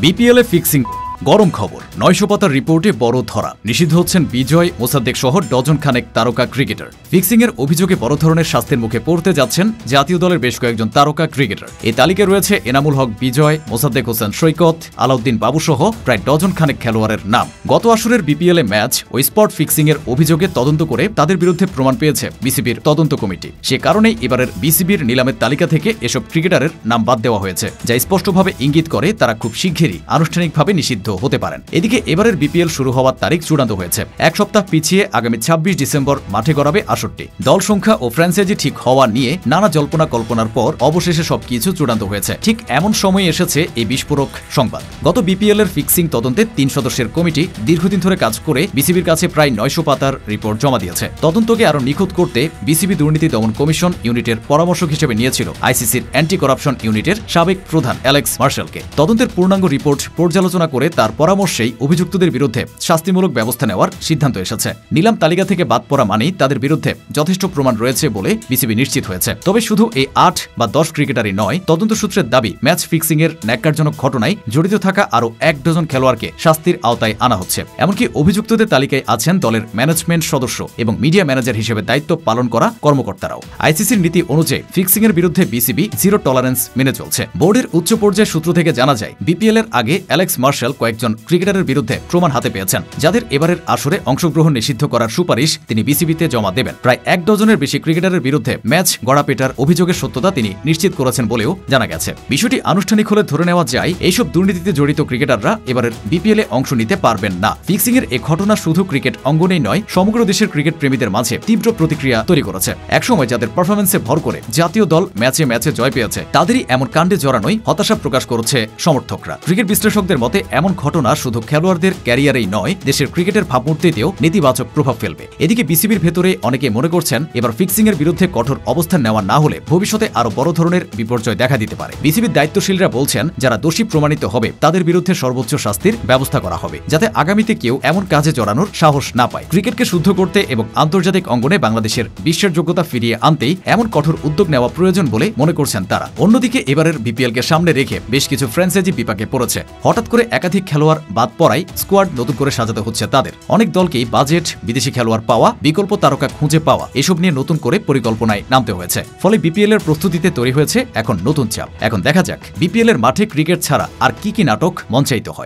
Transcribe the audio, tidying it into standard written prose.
BPL এ fixing গরম খবর ৯০০ পাতার রিপোর্টে বড় ধরা নিষিদ্ধ হচ্ছেন বিজয় মোসাদ্দেক সহ ডজন খানেক তারকা ক্রিকেটার। ফিক্সিং এর অভিযোগে বড় ধরনের শাস্তির মুখে পড়তে যাচ্ছেন জাতীয় দলের বেশ কয়েকজন তারকা ক্রিকেটার। এই তালিকায় রয়েছে এনামুল হক বিজয়, মোসাদ্দেক হোসেন সৈকত, আলাউদ্দিন বাবু সহ প্রায় ডজন খানেক খেলোয়াড়ের নাম। গত আসরের বিপিএল এ ম্যাচ ও স্পট ফিক্সিং এর অভিযোগে তদন্ত করে তাদের বিরুদ্ধে প্রমাণ পেয়েছে বিসিবির তদন্ত কমিটি। সে কারণেই এবারের বিসিবির নিলামের তালিকা থেকে এসব ক্রিকেটারের নাম বাদ দেওয়া হয়েছে, যা স্পষ্টভাবে ইঙ্গিত করে তারা খুব শিগগিরই আনুষ্ঠানিকভাবে নিষিদ্ধ হতে পারেন। এদিকে এবারের বিপিএল শুরু হওয়ার তারিখ চূড়ান্ত হয়েছে। এক সপ্তাহ পিছিয়ে আগামী ২৬ ডিসেম্বর মাঠে গড়াবে আসরটি। দল সংখ্যা ও ফ্র্যাঞ্চাইজি ঠিক হওয়া নিয়ে নানা জল্পনা কল্পনার পর অবশেষে সবকিছু চূড়ান্ত হয়েছে। ঠিক এমন সময়ে এসেছে এই বিস্ফোরক সংবাদ। গত বিপিএল এর ফিক্সিং তদন্তে ৩ সদস্যের কমিটি দীর্ঘদিন ধরে কাজ করে বিসিবির কাছে প্রায় ৯০০ পাতার রিপোর্ট জমা দিয়েছে। তদন্তকে আরও নিখুঁত করতে বিসিবি দুর্নীতি দমন কমিশন ইউনিটের পরামর্শক হিসেবে নিয়েছিল আইসিসির অ্যান্টি করাপশন ইউনিটের সাবেক প্রধান অ্যালেক্স মার্শালকে। তদন্তের পূর্ণাঙ্গ রিপোর্ট পর্যালোচনা করে তার পরামর্শেই অভিযুক্তদের বিরুদ্ধে শাস্তিমূলক ব্যবস্থা নেওয়ার সিদ্ধান্ত এসেছে। নিলাম তালিকা থেকে বাদ পড়া মানেই তাদের বিরুদ্ধে যথেষ্ট প্রমাণ রয়েছে বলে বিসিবি নিশ্চিত হয়েছে। তবে শুধু এই ৮ বা ১০ ক্রিকেটারই নয়, তদন্ত সূত্রের দাবি ম্যাচ ফিক্সিং এর ন্যাক্কারজনক ঘটনায় জড়িত থাকা আরও ১ ডজন খেলোয়াড়কে শাস্তির আওতায় আনা হচ্ছে। এমনকি অভিযুক্তদের তালিকায় আছেন দলের ম্যানেজমেন্ট সদস্য এবং মিডিয়া ম্যানেজার হিসেবে দায়িত্ব পালন করা কর্মকর্তারাও। আইসিসির নীতি অনুযায়ী ফিক্সিং এর বিরুদ্ধে বিসিবি জিরো টলারেন্স মেনে চলছে। বোর্ডের উচ্চ পর্যায়ের সূত্র থেকে জানা যায়, বিপিএল এর আগে অ্যালেক্স মার্শাল কয়েকজন ক্রিকেটারের বিরুদ্ধে প্রমাণ হাতে পেয়েছেন, যাদের এবারের আসরে অংশগ্রহণ নিষিদ্ধ করার সুপারিশ তিনি বিসিবিতে জমা দেবেন। প্রায় ১ ডজনের বেশি ক্রিকেটারের বিরুদ্ধে ম্যাচ গড়াপেটার অভিযোগের সত্যতা তিনি নিশ্চিত করেছেন বলেও জানা গেছে। বিষয়টি আনুষ্ঠানিক হলে ধরে নেওয়া যায়, এইসব দুর্নীতিতে জড়িত ক্রিকেটাররা এবারের বিপিএল এ অংশ নিতে পারবেন না। ফিক্সিং এর এই ঘটনা শুধু ক্রিকেট অঙ্গনেই নয়, সমগ্র দেশের ক্রিকেট প্রেমীদের মাঝে তীব্র প্রতিক্রিয়া তৈরি করেছে। একসময় যাদের পারফরমেন্সে ভর করে জাতীয় দল ম্যাচে ম্যাচে জয় পেয়েছে, তাদেরই এমন কাণ্ডে জড়ানোই হতাশা প্রকাশ করছে সমর্থকরা। ক্রিকেট বিশ্লেষকদের মতে এমন ঘটনা শুধু খেলোয়াড়দের ক্যারিয়ারেই নয়, দেশের ক্রিকেটের ভাবমূর্তিতেও নেতিবাচক প্রভাব ফেলবে। এদিকে বিসিবির ভেতরে অনেকে মনে করছেন, এবার ফিক্সিং এর বিরুদ্ধে কঠোর অবস্থান নেওয়া না হলে ভবিষ্যতে আরো বড় ধরনের বিপর্যয় দেখা দিতে পারে। বিসিবির দায়িত্বশীলরা বলছেন, যারা দোষী প্রমাণিত হবে তাদের বিরুদ্ধে সর্বোচ্চ শাস্তির ব্যবস্থা করা হবে, যাতে আগামীতে কেউ এমন কাজে জড়ানোর সাহস না পায়। ক্রিকেটকে শুদ্ধ করতে এবং আন্তর্জাতিক অঙ্গনে বাংলাদেশের বিশ্বের যোগ্যতা ফিরিয়ে আনতেই এমন কঠোর উদ্যোগ নেওয়া প্রয়োজন বলে মনে করছেন তারা। অন্যদিকে এবারের বিপিএলকে সামনে রেখে বেশ কিছু ফ্র্যাঞ্চাইজি বিপাকে পড়েছে। হঠাৎ করে একাধিক খেলোয়াড় বাদ পড়ায় স্কোয়াড নতুন করে সাজাতে হচ্ছে তাদের। অনেক দলকেই বাজেট, বিদেশি খেলোয়াড় পাওয়া, বিকল্প তারকা খুঁজে পাওয়া, এসব নিয়ে নতুন করে পরিকল্পনায় নামতে হয়েছে। ফলে বিপিএল এর প্রস্তুতিতে তৈরি হয়েছে এখন নতুন চাপ। এখন দেখা যাক বিপিএল এর মাঠে ক্রিকেট ছাড়া আর কি নাটক মঞ্চায়িত হয়।